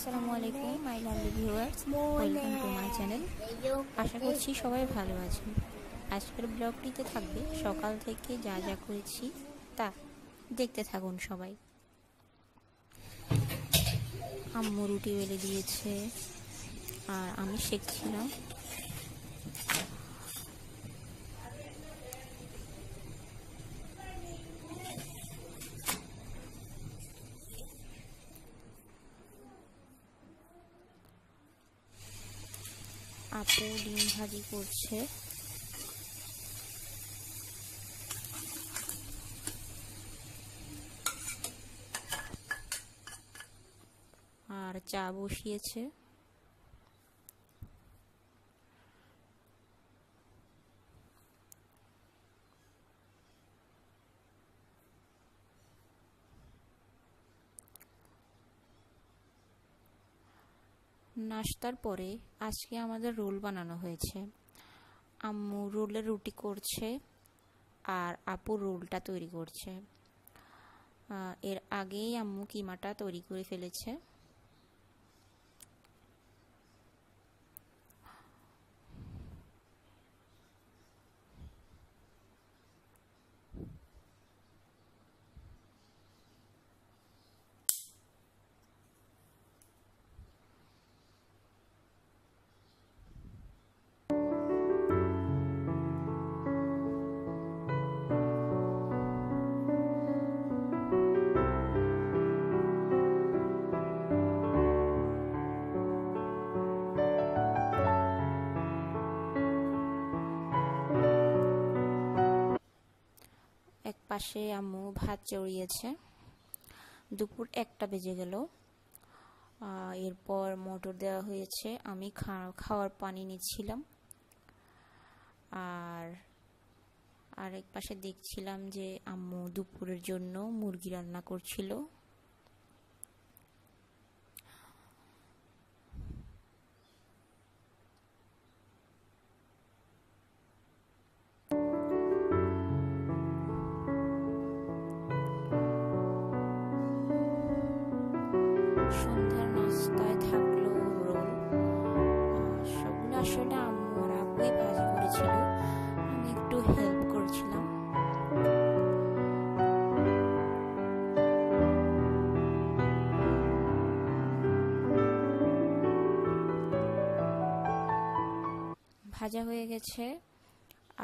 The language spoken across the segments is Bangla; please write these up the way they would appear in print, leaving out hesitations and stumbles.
আসসালামু আলাইকুম my lovely viewers, welcome to my channel. আশা করছি সবাই ভালো আছেন। আজকের ব্লগটিতে থাকবে সকাল থেকে যা যা করেছি তা দেখতে থাকুন সবাই। আম্মু রুটি বেলে দিয়েছে আর আমি শেখছিলাম। আপু ডিম ভাজি করছে। আর চা বসিয়েছে। নাস্তার পরে আজকে আমাদের রোল বানানো হয়েছে। আম্মু রোলের রুটি করছে আর আপু রোলটা তৈরি করছে। এর আগেই আম্মু কিমাটা তৈরি করে ফেলেছে। এক পাশে আম্মু ভাত চড়িয়েছে। দুপুর 1টা বেজে গেল। এরপর মোটর দেওয়া হয়েছে। আমি খাওয়ার পানি নিচ্ছিলাম। আর এক পাশে দেখছিলাম যে আম্মু দুপুরের জন্য মুরগি রান্না করছিল। সন্ধ্যার নাস্তায় থাকলো রোল। সবগুলো আসলে আম্মু আর আপুই ভাজি করেছিল, আমি একটু হেল্প করছিলাম। ভাজা হয়ে গেছে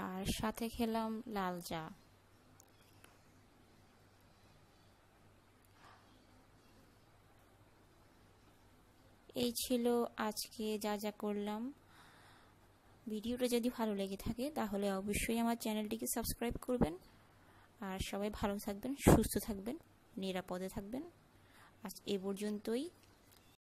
আর সাথে খেলাম লাল চা। এই ছিল আজকে যা যা করলাম। ভিডিওটা যদি ভালো লেগে থাকে তাহলে অবশ্যই আমার চ্যানেলটিকে সাবস্ক্রাইব করবেন। আর সবাই ভালো থাকবেন, সুস্থ থাকবেন, নিরাপদে থাকবেন। আজ এ পর্যন্তই।